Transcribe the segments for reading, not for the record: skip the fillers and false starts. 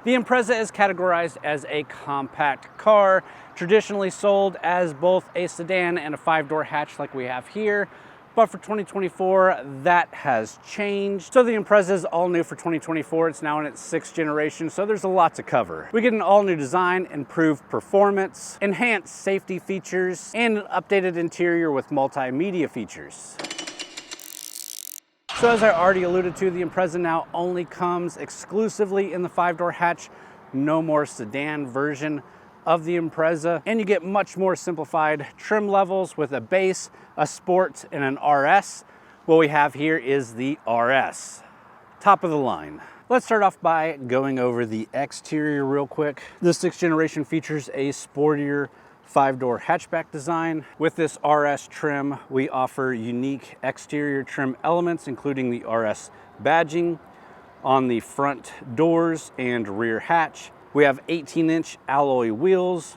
The Impreza is categorized as a compact car, traditionally sold as both a sedan and a 5-door hatch like we have here. But for 2024, that has changed. So the Impreza is all new for 2024. It's now in its 6th generation, so there's a lot to cover. We get an all new design, improved performance, enhanced safety features, and an updated interior with multimedia features. So as I already alluded to, the Impreza now only comes exclusively in the 5-door hatch. No more sedan version of the Impreza, and you get much more simplified trim levels with a base, a sport, and an RS. What we have here is the RS, top of the line. Let's start off by going over the exterior real quick. The 6th generation features a sportier 5-door hatchback design. With this RS trim, we offer unique exterior trim elements, including the RS badging on the front doors and rear hatch. We have 18-inch alloy wheels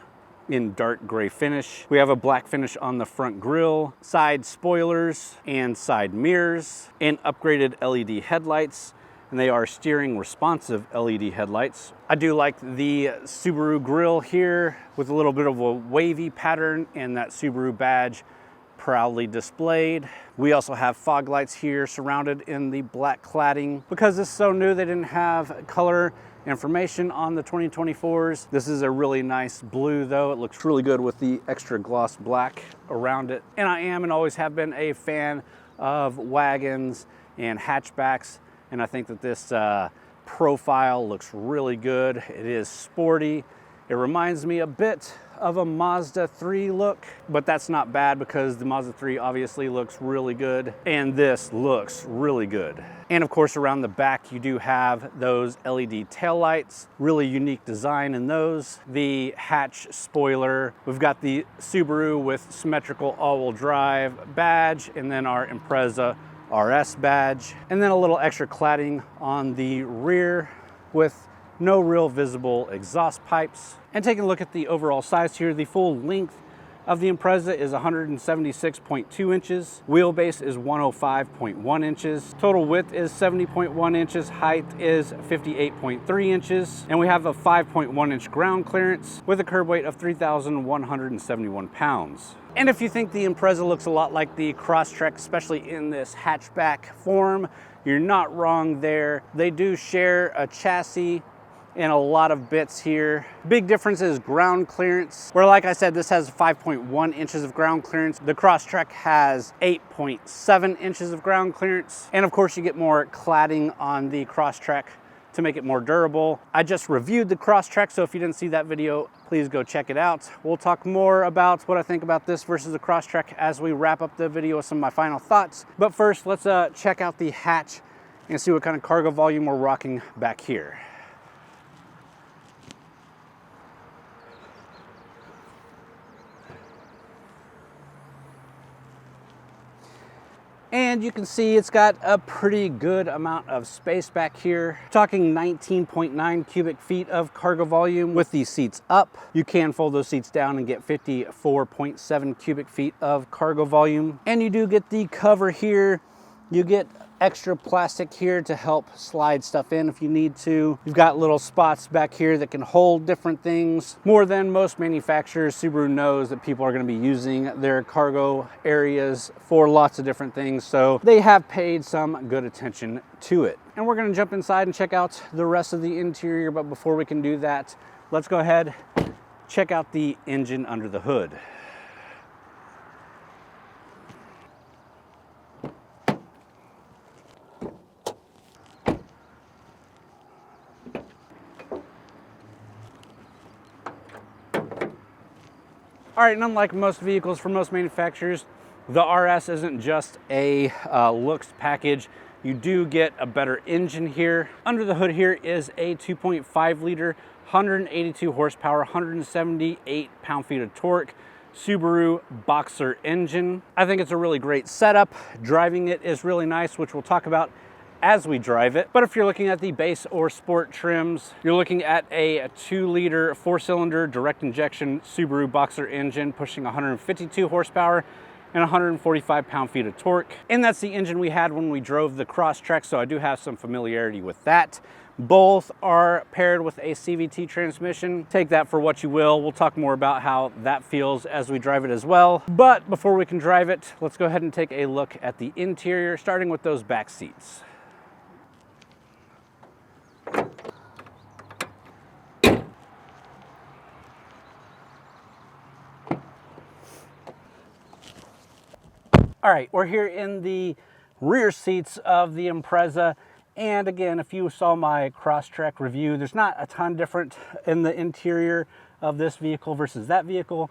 in dark gray finish. We have a black finish on the front grille, side spoilers and side mirrors, and upgraded LED headlights, and they are steering responsive LED headlights. I do like the Subaru grille here with a little bit of a wavy pattern and that Subaru badge proudly displayed. We also have fog lights here surrounded in the black cladding. Because this is so new, they didn't have color information on the 2024s. This is a really nice blue though. It looks really good with the extra gloss black around it. And I am and always have been a fan of wagons and hatchbacks. And I think that this profile looks really good. It is sporty. It reminds me a bit of a Mazda 3 look, but that's not bad because the Mazda 3 obviously looks really good and this looks really good. And of course around the back you do have those LED taillights, really unique design in those. The hatch spoiler, we've got the Subaru with symmetrical all-wheel drive badge, and then our Impreza RS badge, and then a little extra cladding on the rear with no real visible exhaust pipes. And taking a look at the overall size here, the full length of the Impreza is 176.2 inches. Wheelbase is 105.1 inches. Total width is 70.1 inches. Height is 58.3 inches. And we have a 5.1 inch ground clearance with a curb weight of 3,171 pounds. And if you think the Impreza looks a lot like the Crosstrek, especially in this hatchback form, you're not wrong there. They do share a chassis and a lot of bits here. Big difference is ground clearance, where like I said, this has 5.1 inches of ground clearance. The Crosstrek has 8.7 inches of ground clearance. And of course you get more cladding on the Crosstrek to make it more durable. I just reviewed the Crosstrek, so if you didn't see that video, please go check it out. We'll talk more about what I think about this versus the Crosstrek as we wrap up the video with some of my final thoughts. But first, let's check out the hatch and see what kind of cargo volume we're rocking back here. And you can see it's got a pretty good amount of space back here. Talking 19.9 cubic feet of cargo volume with these seats up. You can fold those seats down and get 54.7 cubic feet of cargo volume. And you do get the cover here. You get extra plastic here to help slide stuff in if you need to. You've got little spots back here that can hold different things. More than most manufacturers, Subaru knows that people are going to be using their cargo areas for lots of different things, so they have paid some good attention to it. And we're going to jump inside and check out the rest of the interior, but before we can do that, let's go ahead, check out the engine under the hood. All right, and unlike most vehicles from most manufacturers, the RS isn't just a looks package. You do get a better engine here. Under the hood here is a 2.5 liter, 182 horsepower, 178 pound-feet of torque Subaru Boxer engine. I think it's a really great setup. Driving it is really nice, which we'll talk about as we drive it. But if you're looking at the base or sport trims, you're looking at a 2-liter 4-cylinder direct injection Subaru Boxer engine pushing 152 horsepower and 145 pound-feet of torque. And that's the engine we had when we drove the Crosstrek, so I do have some familiarity with that. Both are paired with a CVT transmission. Take that for what you will. We'll talk more about how that feels as we drive it as well. But before we can drive it, let's go ahead and take a look at the interior, starting with those back seats. All right, we're here in the rear seats of the Impreza. And again, if you saw my cross-track review, there's not a ton different in the interior of this vehicle versus that vehicle.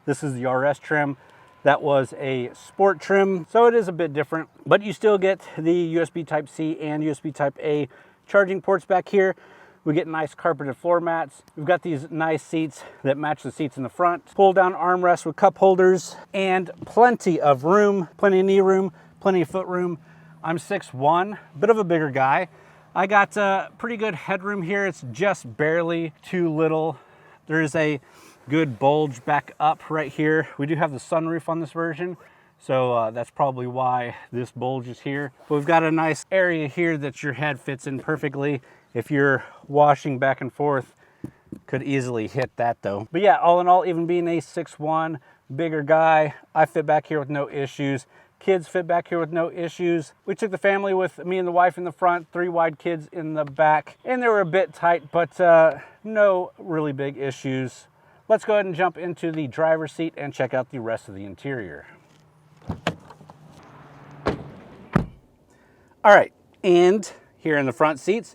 This is the RS trim. That was a sport trim, so it is a bit different, but you still get the USB Type-C and USB Type-A charging ports back here. We get nice carpeted floor mats. We've got these nice seats that match the seats in the front. Pull down armrests with cup holders and plenty of room, plenty of knee room, plenty of foot room. I'm 6'1", bit of a bigger guy. I got pretty good headroom here. It's just barely too little. There is a good bulge back up right here. We do have the sunroof on this version, so that's probably why this bulge is here. But we've got a nice area here that your head fits in perfectly. If you're washing back and forth, could easily hit that though. But yeah, all in all, even being a 6'1", bigger guy, I fit back here with no issues. Kids fit back here with no issues. We took the family with me and the wife in the front, 3 wide kids in the back, and they were a bit tight, but no really big issues. Let's go ahead and jump into the driver's seat and check out the rest of the interior. All right, and here in the front seats,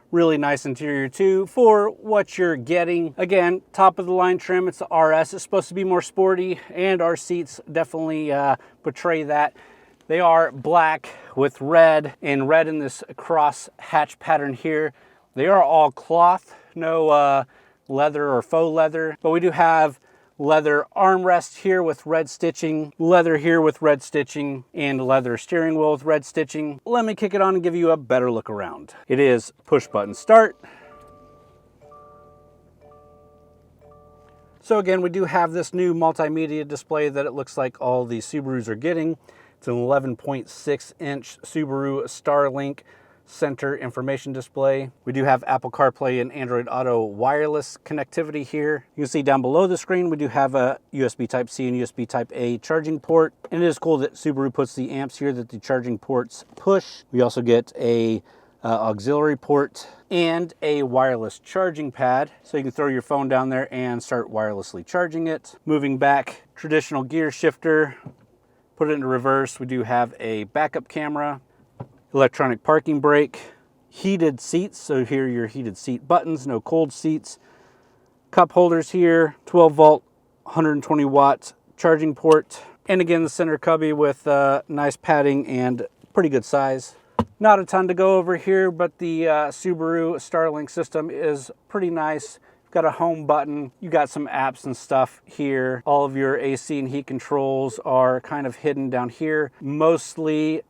really nice interior too for what you're getting. Again, top of the line trim, it's the RS. It's supposed to be more sporty, and our seats definitely portray that. They are black with red, and red in this cross hatch pattern here. They are all cloth, no leather or faux leather, but we do have leather armrest here with red stitching, leather here with red stitching, and leather steering wheel with red stitching. Let me kick it on and give you a better look around. It is push button start. So again, we do have this new multimedia display that it looks like all the Subarus are getting. It's an 11.6 inch Subaru Starlink center information display. We do have Apple CarPlay and Android Auto wireless connectivity here. You can see down below the screen, we do have a USB Type-C and USB Type-A charging port. And it is cool that Subaru puts the amps here that the charging ports push. We also get a auxiliary port and a wireless charging pad. So you can throw your phone down there and start wirelessly charging it. Moving back, traditional gear shifter, put it into reverse. We do have a backup camera, electronic parking brake, heated seats, so here are your heated seat buttons, no cold seats, cup holders here, 12 volt, 120 watt charging port, and again the center cubby with nice padding and pretty good size. Not a ton to go over here, but the Subaru Starlink system is pretty nice. You've got a home button, you got some apps and stuff here. All of your AC and heat controls are kind of hidden down here, mostly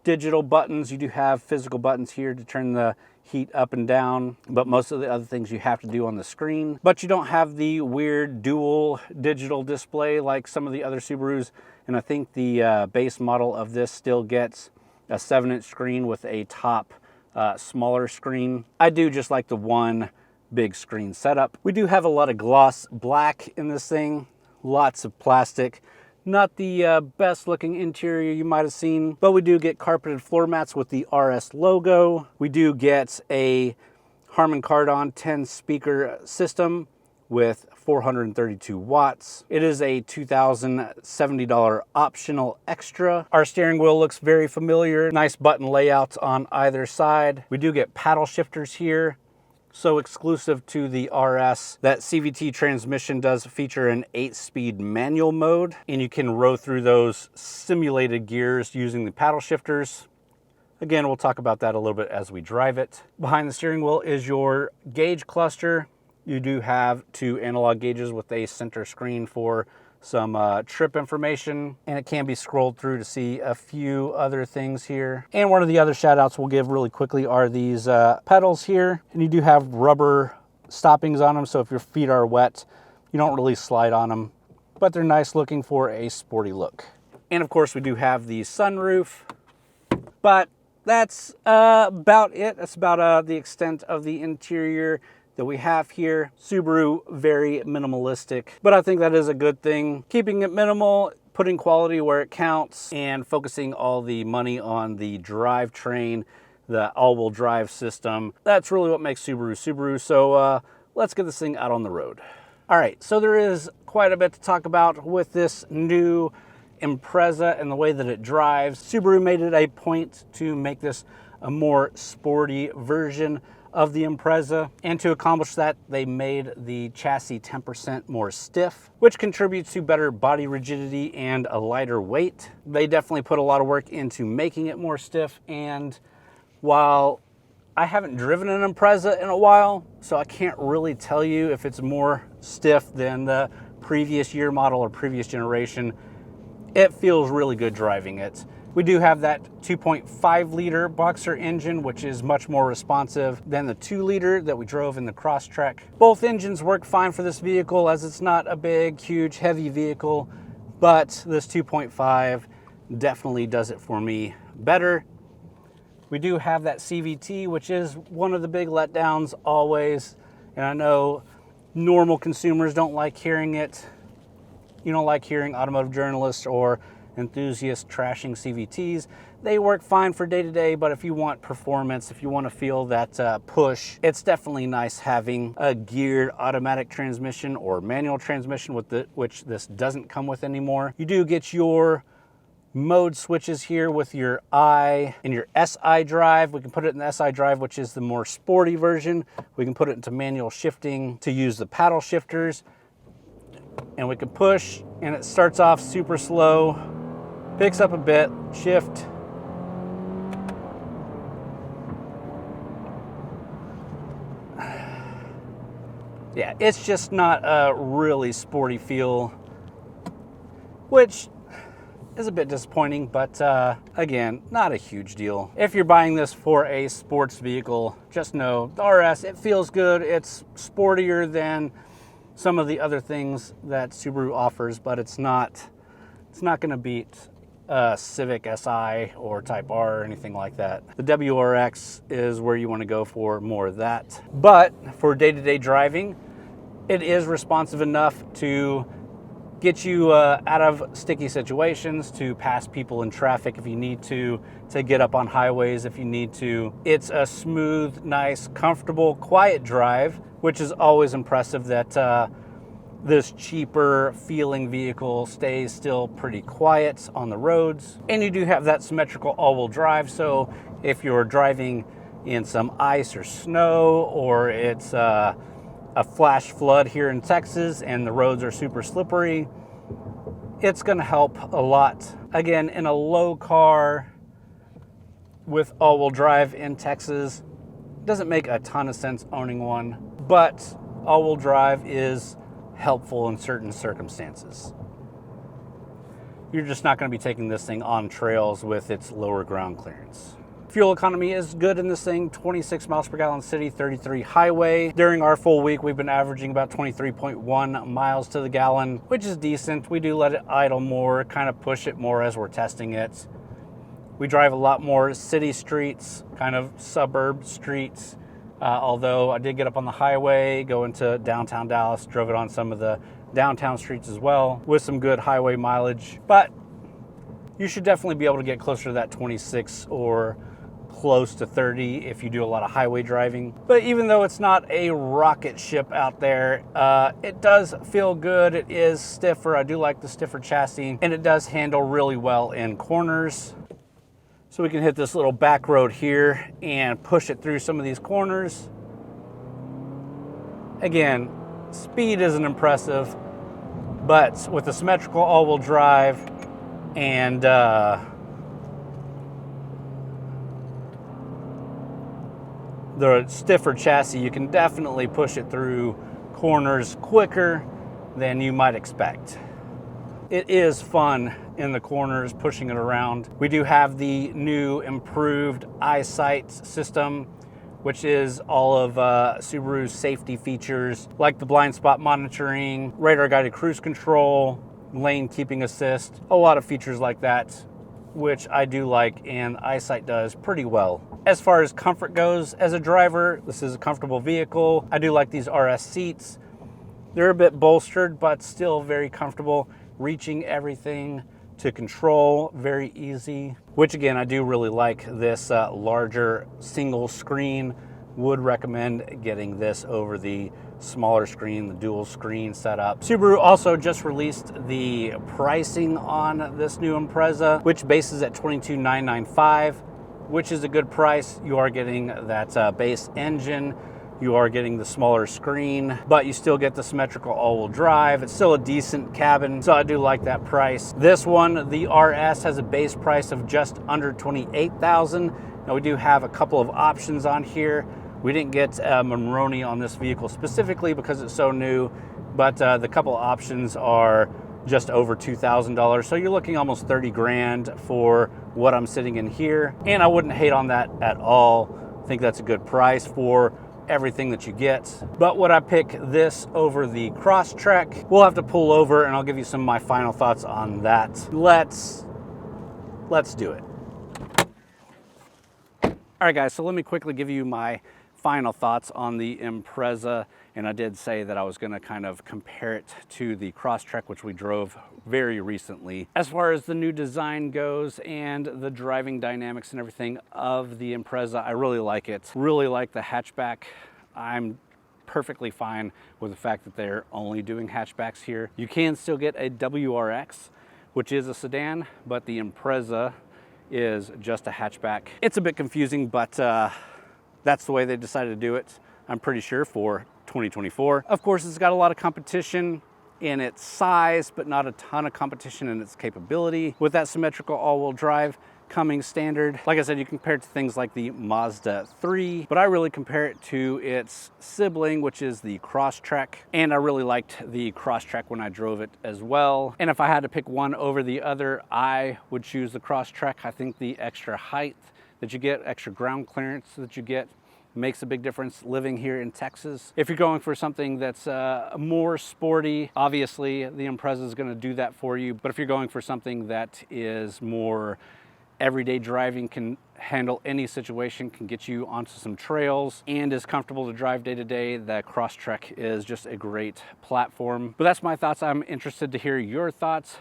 digital buttons. You do have physical buttons here to turn the heat up and down, but most of the other things you have to do on the screen. But you don't have the weird dual digital display like some of the other Subarus, and I think the base model of this still gets a 7-inch screen with a top smaller screen. I do just like the one big screen setup. We do have a lot of gloss black in this thing, lots of plastic. Not the best looking interior you might have seen, but we do get carpeted floor mats with the RS logo. We do get a Harman Kardon 10 speaker system with 432 watts. It is a $2,070 optional extra. Our steering wheel looks very familiar. Nice button layouts on either side. We do get paddle shifters here. So exclusive to the RS, that CVT transmission does feature an 8-speed manual mode, and you can row through those simulated gears using the paddle shifters. Again, we'll talk about that a little bit as we drive it. Behind the steering wheel is your gauge cluster. You do have 2 analog gauges with a center screen for some trip information, and it can be scrolled through to see a few other things here. And one of the other shout outs we'll give really quickly are these pedals here, and you do have rubber stoppings on them, so if your feet are wet, you don't really slide on them, but they're nice looking for a sporty look. And of course we do have the sunroof, but that's about it. That's about the extent of the interior that we have here. Subaru, very minimalistic, but I think that is a good thing. Keeping it minimal, putting quality where it counts, and focusing all the money on the drivetrain, the all-wheel drive system. That's really what makes Subaru Subaru. So let's get this thing out on the road. All right, so there is quite a bit to talk about with this new Impreza and the way that it drives. Subaru made it a point to make this a more sporty version of the Impreza, and to accomplish that, they made the chassis 10% more stiff, which contributes to better body rigidity and a lighter weight. They definitely put a lot of work into making it more stiff, and while I haven't driven an Impreza in a while, so I can't really tell you if it's more stiff than the previous year model or previous generation, it feels really good driving it. We do have that 2.5 liter boxer engine, which is much more responsive than the 2 liter that we drove in the Crosstrek. Both engines work fine for this vehicle, as it's not a big, huge, heavy vehicle, but this 2.5 definitely does it for me better. We do have that CVT, which is one of the big letdowns always, and I know normal consumers don't like hearing it. You don't like hearing automotive journalists or enthusiasts trashing CVTs. They work fine for day-to-day, but if you want performance, if you want to feel that push, it's definitely nice having a geared automatic transmission or manual transmission, which this doesn't come with anymore. You do get your mode switches here with your I and your SI drive. We can put it in the SI drive, which is the more sporty version. We can put it into manual shifting to use the paddle shifters. And we can push, and it starts off super slow, picks up a bit, shift. Yeah, it's just not a really sporty feel, which is a bit disappointing, but again, not a huge deal. If you're buying this for a sports vehicle, just know the RS, it feels good. It's sportier than some of the other things that Subaru offers, but it's not going to beat Civic Si or Type R or anything like that. The WRX is where you want to go for more of that. But for day-to-day driving, it is responsive enough to get you out of sticky situations, to pass people in traffic if you need to get up on highways if you need to. It's a smooth, nice, comfortable, quiet drive, which is always impressive that this cheaper feeling vehicle stays still pretty quiet on the roads. And you do have that symmetrical all-wheel drive, so if you're driving in some ice or snow, or it's a flash flood here in Texas and the roads are super slippery, it's going to help a lot. Again, in a low car with all-wheel drive in Texas, doesn't make a ton of sense owning one, but all-wheel drive is helpful in certain circumstances. You're just not going to be taking this thing on trails with its lower ground clearance. Fuel economy is good in this thing, 26 miles per gallon city, 33 highway. During our full week, we've been averaging about 23.1 miles to the gallon, which is decent. We do let it idle more, kind of push it more as we're testing it. We drive a lot more city streets, kind of suburb streets, although I did get up on the highway, go into downtown Dallas, drove it on some of the downtown streets as well, with some good highway mileage. But you should definitely be able to get closer to that 26 or close to 30 if you do a lot of highway driving. But even though it's not a rocket ship out there, it does feel good. It is stiffer. I do like the stiffer chassis, and it does handle really well in corners. So we can hit this little back road here and push it through some of these corners. Again, speed isn't impressive, but with the symmetrical all-wheel drive and the stiffer chassis, you can definitely push it through corners quicker than you might expect. It is fun in the corners, pushing it around. We do have the new improved eyesight system, which is all of Subaru's safety features, like the blind spot monitoring, radar guided cruise control, lane keeping assist, a lot of features like that. which I do like, and eyesight does pretty well. As far as comfort goes, as a driver, this is a comfortable vehicle. I do like these RS seats. They're a bit bolstered, but still very comfortable. Reaching everything to control, very easy. Which again, I do really like this larger single screen. Would recommend getting this over the smaller screen, the dual screen setup. Subaru also just released the pricing on this new Impreza, which bases at $22,995, which is a good price. You are getting that base engine, you are getting the smaller screen, but you still get the symmetrical all-wheel drive. It's still a decent cabin, so I do like that price. This one, the RS, has a base price of just under $28,000. Now we do have a couple of options on here. We didn't get Monroney on this vehicle specifically because it's so new, but the couple of options are just over $2,000. So you're looking almost 30 grand for what I'm sitting in here. And I wouldn't hate on that at all. I think that's a good price for everything that you get. But would I pick this over the Crosstrek? We'll have to pull over and I'll give you some of my final thoughts on that. Let's do it. All right guys, so let me quickly give you my final thoughts on the Impreza. And I did say that I was gonna kind of compare it to the Crosstrek, which we drove very recently. As far as the new design goes and the driving dynamics and everything of the Impreza, I really like it. Really like the hatchback. I'm perfectly fine with the fact that they're only doing hatchbacks here. You can still get a WRX, which is a sedan, but the Impreza is just a hatchback. It's a bit confusing, but that's the way they decided to do it, I'm pretty sure, for 2024. Of course, it's got a lot of competition in its size, but not a ton of competition in its capability. With that symmetrical all-wheel drive coming standard, like I said, you compare it to things like the Mazda 3, but I really compare it to its sibling, which is the Crosstrek. And I really liked the Crosstrek when I drove it as well. And if I had to pick one over the other, I would choose the Crosstrek. I think the extra height that you get, extra ground clearance that you get, makes a big difference living here in Texas. If you're going for something that's more sporty, obviously the Impreza is going to do that for you. But if you're going for something that is more everyday driving, can handle any situation, can get you onto some trails, and is comfortable to drive day to day, the Crosstrek is just a great platform. But that's my thoughts. I'm interested to hear your thoughts.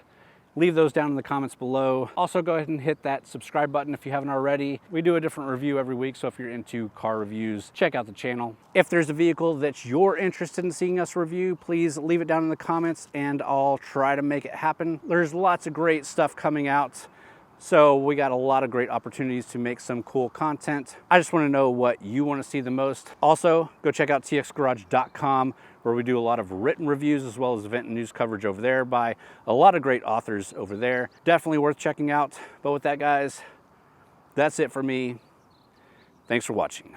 Leave those down in the comments below. Also, go ahead and hit that subscribe button if you haven't already. We do a different review every week, so if you're into car reviews, check out the channel. If there's a vehicle that you're interested in seeing us review, please leave it down in the comments and I'll try to make it happen. There's lots of great stuff coming out, so we got a lot of great opportunities to make some cool content. I just want to know what you want to see the most. Also, go check out txgarage.com, where we do a lot of written reviews as well as event and news coverage over there by a lot of great authors over there. Definitely worth checking out. But with that, guys, that's it for me. Thanks for watching.